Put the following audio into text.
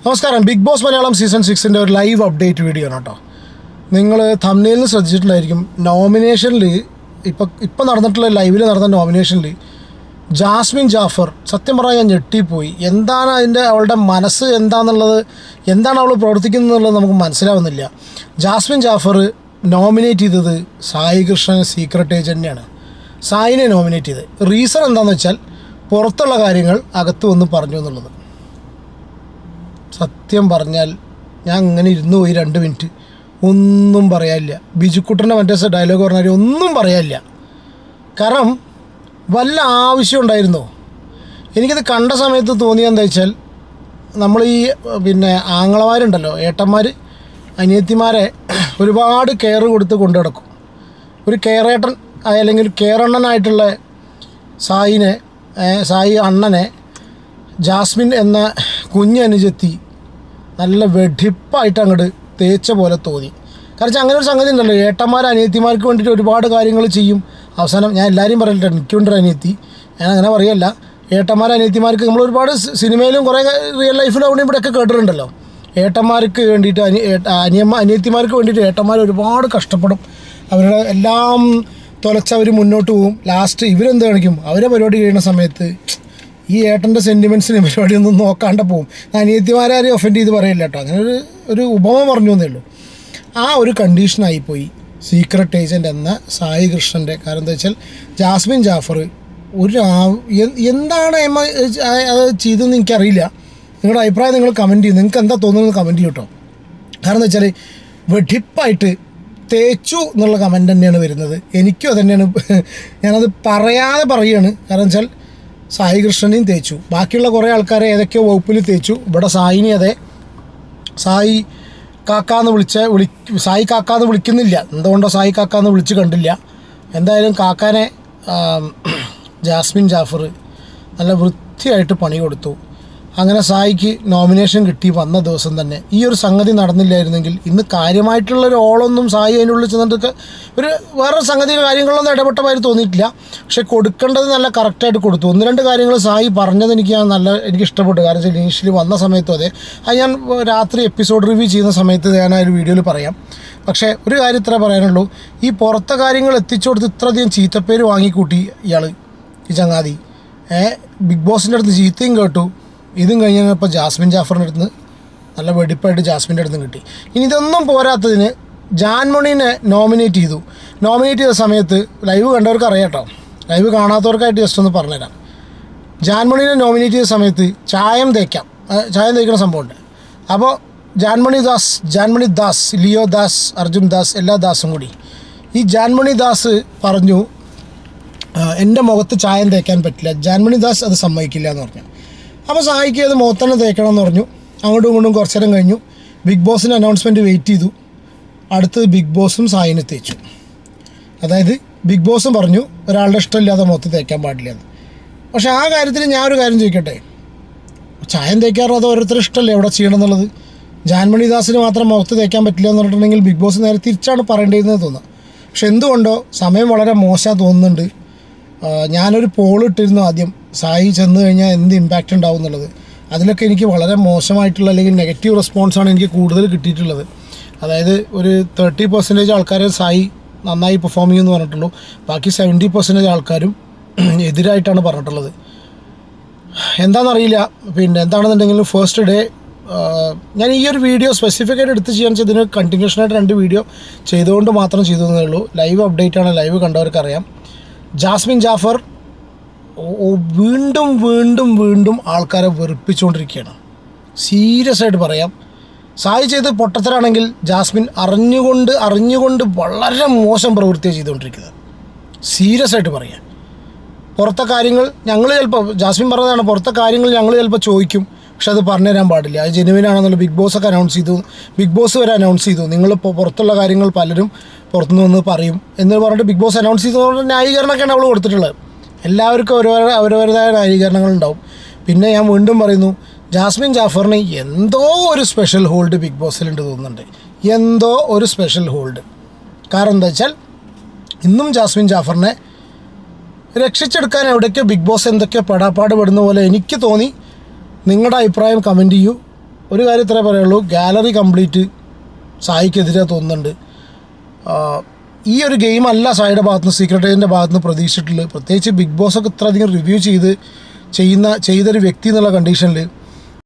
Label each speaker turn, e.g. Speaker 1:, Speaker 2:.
Speaker 1: നമസ്കാരം. Big boss Malayalam season 6 ഒരു live update video ആണ് കേട്ടോ. നിങ്ങൾ തംബ്നെയിലിൽ നിന്ന് ശ്രദ്ധിച്ചിട്ടുണ്ടായിരിക്കും. നോമിനേഷനിൽ ഇപ്പം നടന്നിട്ടുള്ള ലൈവിൽ നടന്ന നോമിനേഷനിൽ ജാസ്മിൻ ജാഫർ സത്യം പറഞ്ഞാൽ ഞാൻ ഞെട്ടിപ്പോയി. എന്താണ് അവളുടെ മനസ്സ് എന്താണെന്നുള്ളത്, എന്താണ് അവൾ പ്രവർത്തിക്കുന്നത് എന്നുള്ളത് നമുക്ക് മനസ്സിലാവുന്നില്ല. ജാസ്മിൻ ജാഫർ നോമിനേറ്റ് ചെയ്തത് സായി കൃഷ്ണൻ സീക്രട്ട് ഏജൻറ്റിനെയാണ്. സായിനെ നോമിനേറ്റ് ചെയ്തത് റീസൺ എന്താണെന്ന് വെച്ചാൽ പുറത്തുള്ള കാര്യങ്ങൾ അകത്ത് വന്ന് പറഞ്ഞു എന്നുള്ളത്. സത്യം പറഞ്ഞാൽ ഞാൻ അങ്ങനെ ഇരുന്ന് പോയി 2 മിനിറ്റ്, ഒന്നും പറയാനില്ല. ബിജുക്കുട്ടൻ്റെ മറ്റേ ഡയലോഗ് പറഞ്ഞാൽ ഒന്നും പറയാനില്ല. കാരണം വല്ല ആവശ്യം ഉണ്ടായിരുന്നോ? എനിക്കത് കണ്ട സമയത്ത് തോന്നിയെന്താ വെച്ചാൽ, നമ്മൾ ഈ ആങ്ങളമാരുണ്ടല്ലോ, ഏട്ടന്മാർ അനിയത്തിമാരെ ഒരുപാട് കെയർ കൊടുത്ത് കൊണ്ടു നടക്കും. ഒരു കെയറേട്ടൻ അല്ലെങ്കിൽ കെയറണ്ണനായിട്ടുള്ള സായി അണ്ണനെ ജാസ്മിൻ എന്ന കുഞ്ഞനുജത്തി നല്ല വെടിപ്പായിട്ട് അങ്ങോട്ട് തേച്ച പോലെ തോന്നി. കാരണം അങ്ങനെ ഒരു സംഗതി ഉണ്ടല്ലോ, ഏട്ടന്മാർ അനിയത്തിമാർക്ക് വേണ്ടിയിട്ട് ഒരുപാട് കാര്യങ്ങൾ ചെയ്യും. അവസാനം ഞാൻ എല്ലാവരും പറയില്ല, എനിക്കുണ്ടൊരു അനിയത്തി, ഞാൻ അങ്ങനെ പറയല്ല. ഏട്ടന്മാർ അനിയത്തിമാർക്ക് നമ്മൾ ഒരുപാട് സിനിമയിലും കുറേ റിയൽ ലൈഫിലും അവിടെ ഇവിടെയൊക്കെ കേട്ടിട്ടുണ്ടല്ലോ. ഏട്ടന്മാർക്ക് വേണ്ടിയിട്ട് അനിയത്തിമാർക്ക് വേണ്ടിയിട്ട് ഏട്ടന്മാർ ഒരുപാട് കഷ്ടപ്പെടും. അവരുടെ എല്ലാം തുലച്ചവർ മുന്നോട്ട് പോവും. ലാസ്റ്റ് ഇവരെന്ത് കാണിക്കും? അവരെ പരിപാടി കഴിയുന്ന സമയത്ത് ഈ ഏട്ടൻ്റെ സെൻറ്റിമെൻറ്റ്സിന് പരിപാടിയൊന്നും നോക്കാണ്ട് പോവും. അനിയത്തിമാരും ഒഫൻഡ് ചെയ്ത് പറയില്ല കേട്ടോ, അങ്ങനെ ഒരു ഉപമ പറഞ്ഞു എന്നേ ഉള്ളൂ. ആ ഒരു കണ്ടീഷനായിപ്പോയി സീക്രട്ട് ഏജൻറ്റ് എന്ന സായി കൃഷ്ണൻ്റെ. കാരണം എന്താ വെച്ചാൽ ജാസ്മിൻ ജാഫർ എന്താണ് അത് ചെയ്തതെന്ന് എനിക്കറിയില്ല. നിങ്ങളുടെ അഭിപ്രായം നിങ്ങൾ കമൻറ്റ് ചെയ്യും. നിങ്ങൾക്ക് എന്താ തോന്നുന്നത് കമൻറ്റ് ചെയ്യും കേട്ടോ. കാരണം എന്താ വെച്ചാൽ വെടിപ്പായിട്ട് തേച്ചു എന്നുള്ള കമൻറ്റ് തന്നെയാണ് വരുന്നത്. എനിക്കും അത് തന്നെയാണ്, ഞാനത് പറയാതെ പറയുകയാണ്. കാരണം വെച്ചാൽ സായി കൃഷ്ണനെയും തേച്ചു, ബാക്കിയുള്ള കുറേ ആൾക്കാരെ ഏതൊക്കെയോ വകുപ്പിൽ തേച്ചു. ഇവിടെ സായിനെ അതെ സായി കാക്കാന്ന് സായി കാക്കാന്ന് വിളിക്കുന്നില്ല. എന്തുകൊണ്ടോ സായി കാക്കാന്ന് വിളിച്ച് കണ്ടില്ല. എന്തായാലും കാക്കാനെ ജാസ്മിൻ ജാഫർ നല്ല വൃത്തിയായിട്ട് പണി കൊടുത്തു. അങ്ങനെ സായിക്ക് നോമിനേഷൻ കിട്ടി വന്ന ദിവസം തന്നെ. ഈ ഒരു സംഗതി നടന്നില്ലായിരുന്നെങ്കിൽ ഇന്ന് കാര്യമായിട്ടുള്ളൊരു ഓളൊന്നും സായി അതിനുള്ളിൽ ചെന്നിട്ടൊക്കെ വേറെ സംഗതി കാര്യങ്ങളൊന്നും ഇടപെട്ടമാതിരി തോന്നിയിട്ടില്ല. പക്ഷേ കൊടുക്കേണ്ടത് നല്ല കറക്റ്റായിട്ട് കൊടുത്തു. 1-2 കാര്യങ്ങൾ സായി പറഞ്ഞത് എനിക്ക് ഇഷ്ടപ്പെട്ടു. കാരണം വെച്ചാൽ ഇനീഷ്യലി വന്ന സമയത്തും അതെ, അത് ഞാൻ രാത്രി എപ്പിസോഡ് റിവ്യൂ ചെയ്യുന്ന സമയത്ത് ഞാൻ ആ ഒരു വീഡിയോയിൽ പറയാം. പക്ഷേ ഒരു കാര്യം ഇത്ര പറയാനുള്ളൂ, ഈ പുറത്തെ കാര്യങ്ങൾ എത്തിച്ചു കൊടുത്ത് ഇത്രയധികം ചീത്തപ്പേര് വാങ്ങിക്കൂട്ടി ഇയാൾ, ഈ ചങ്ങാതി. ബിഗ് ബോസിൻ്റെ അടുത്ത് ചീത്തയും കേട്ടു. ഇതും കഴിഞ്ഞപ്പോൾ ജാസ്മിൻ ജാഫറിൻ്റെ അടുത്ത് നല്ല വെടിപ്പായിട്ട് ജാസ്മിൻ്റെ അടുത്ത് കിട്ടി. ഇനി ഇതൊന്നും പോരാത്തതിന് ജാൻമണീനെ നോമിനേറ്റ് ചെയ്ത സമയത്ത് ലൈവ് കണ്ടവർക്ക് അറിയാം കേട്ടോ, ലൈവ് കാണാത്തവർക്കായിട്ട് ജസ്റ്റ് ഒന്ന് പറഞ്ഞുതരാം. ജാൻമണീനെ നോമിനേറ്റ് ചെയ്ത സമയത്ത് ചായം തേക്കുന്ന സംഭവമുണ്ട്. അപ്പോൾ ജാൻമണി ദാസ്, ലിയോ ദാസ്, അർജുൻ ദാസ്, എല്ലാ ദാസും കൂടി ഈ ജാൻമണി ദാസ് പറഞ്ഞു എൻ്റെ മുഖത്ത് ചായം തേക്കാൻ പറ്റില്ല. ജാൻമണി ദാസ് അത് സമ്മതിക്കില്ല എന്ന് പറഞ്ഞു. അപ്പോൾ സായിക്ക് അത് മുഖത്തന്നെ തേക്കണം എന്ന് പറഞ്ഞു. അങ്ങോട്ടും ഇങ്ങോട്ടും കുറച്ച് നേരം കഴിഞ്ഞു. ബിഗ് ബോസിൻ്റെ അനൗൺസ്മെൻറ്റ് വെയിറ്റ് ചെയ്തു. അടുത്തത് ബിഗ് ബോസും സായിനെ തേച്ചു. അതായത് ബിഗ് ബോസും പറഞ്ഞു ഒരാളുടെ ഇഷ്ടമില്ലാതെ മുഖത്ത് തേക്കാൻ പാടില്ല എന്ന്. പക്ഷേ ആ കാര്യത്തിൽ ഞാൻ ഒരു കാര്യം ചോദിക്കട്ടെ, ചായം തേക്കാറോ അത് ഓരോരുത്തരും ഇഷ്ടമല്ലേ എവിടെ ചെയ്യണം എന്നുള്ളത്. ജാൻമണി ദാസിന് മാത്രം മുഖത്ത് തേക്കാൻ പറ്റില്ല എന്ന് പറഞ്ഞിട്ടുണ്ടെങ്കിൽ ബിഗ് ബോസ് നേരെ തിരിച്ചാണ് പറയേണ്ടതെന്ന് തോന്നുക. പക്ഷെ എന്തുകൊണ്ടോ സമയം വളരെ മോശമാണ് തോന്നുന്നുണ്ട്. ഞാനൊരു പോൾ ഇട്ടിരുന്നു ആദ്യം, സായി ചെന്ന് കഴിഞ്ഞാൽ എന്ത് ഇമ്പാക്റ്റ് ഉണ്ടാവും എന്നുള്ളത്. അതിലൊക്കെ എനിക്ക് വളരെ മോശമായിട്ടുള്ള അല്ലെങ്കിൽ നെഗറ്റീവ് റെസ്പോൺസാണ് എനിക്ക് കൂടുതൽ കിട്ടിയിട്ടുള്ളത്. അതായത് ഒരു 30% ആൾക്കാരെ സായി നന്നായി പെർഫോം ചെയ്യുമെന്ന് പറഞ്ഞിട്ടുള്ളൂ. ബാക്കി 70% ആൾക്കാരും എതിരായിട്ടാണ് പറഞ്ഞിട്ടുള്ളത്. എന്താണെന്നറിയില്ല. എന്താണെന്നുണ്ടെങ്കിലും ഫസ്റ്റ് ഡേ ഞാൻ ഈ ഒരു വീഡിയോ സ്പെസിഫിക്കായിട്ട് എടുത്ത് ചെയ്യാൻ വെച്ചാൽ ഇതിന് കണ്ടിന്യൂഷനായിട്ട് 2 വീഡിയോ ചെയ്തുകൊണ്ട് മാത്രം ചെയ്തു തന്നേ ഉള്ളൂ. ലൈവ് അപ്ഡേറ്റാണ്, ലൈവ് കണ്ടവർക്കറിയാം. ജാസ്മിൻ ജാഫർ വീണ്ടും ആൾക്കാരെ വെറുപ്പിച്ചുകൊണ്ടിരിക്കുകയാണ്. സീരിയസ് ആയിട്ട് പറയാം. സായി ചെയ്ത് പൊട്ടത്തരാണെങ്കിൽ ജാസ്മിൻ അറിഞ്ഞുകൊണ്ട് വളരെ മോശം പ്രവൃത്തിയാണ് ചെയ്തുകൊണ്ടിരിക്കുന്നത്. സീരിയസ് ആയിട്ട് പറയാം. പുറത്തെ കാര്യങ്ങൾ ഞങ്ങൾ ചിലപ്പോൾ, ജാസ്മിൻ പറഞ്ഞതാണ്, പുറത്തെ കാര്യങ്ങൾ ഞങ്ങൾ ചിലപ്പോൾ ചോദിക്കും, പക്ഷെ അത് പറഞ്ഞു തരാൻ പാടില്ല. അത് ജെനുവിനാണെന്നുള്ള ബിഗ് ബോസൊക്കെ അനൗൺസ് ചെയ്തു. ബിഗ് ബോസ് വരെ അനൗൺസ് ചെയ്തു, നിങ്ങളിപ്പോൾ പുറത്തുള്ള കാര്യങ്ങൾ പലരും പുറത്തുനിന്ന് വന്ന് പറയും എന്ന് പറഞ്ഞിട്ട് ബിഗ് ബോസ് അനൗൺസ് ചെയ്തതുകൊണ്ട് ന്യായീകരണമൊക്കെയാണ് അവൾ കൊടുത്തിട്ടുള്ളത്. എല്ലാവർക്കും അവരവരുടേതായ ന്യായീകരണങ്ങളുണ്ടാവും. പിന്നെ ഞാൻ വീണ്ടും പറയുന്നു, ജാസ്മിൻ ജാഫറിന് എന്തോ ഒരു സ്പെഷ്യൽ ഹോൾഡ് ബിഗ് ബോസിലുണ്ട് തോന്നുന്നുണ്ട്. എന്തോ ഒരു സ്പെഷ്യൽ ഹോൾഡ്. കാരണം എന്താ വെച്ചാൽ ഇന്നും ജാസ്മിൻ ജാഫറിനെ രക്ഷിച്ചെടുക്കാൻ എവിടേക്കോ ബിഗ് ബോസ് എന്തൊക്കെയോ പെടാപ്പാട് പെടുന്ന പോലെ എനിക്ക് തോന്നി. നിങ്ങളുടെ അഭിപ്രായം കമൻറ്റ് ചെയ്യൂ. ഒരു കാര്യം ഇത്രേ പറയുള്ളൂ, ഗാലറി കംപ്ലീറ്റ് സായിക്കെതിരെ തോന്നുന്നുണ്ട്. ഈ ഒരു ഗെയിം അല്ല സായിയുടെ ഭാഗത്തുനിന്ന് സീക്രട്ടേറിയറ്റിൻ്റെ ഭാഗത്തുനിന്ന് പ്രതീക്ഷിച്ചിട്ടുള്ളത്. പ്രത്യേകിച്ച് ബിഗ് ബോസൊക്കെ ഇത്ര അധികം റിവ്യൂ ചെയ്തൊരു വ്യക്തി എന്നുള്ള കണ്ടീഷനിൽ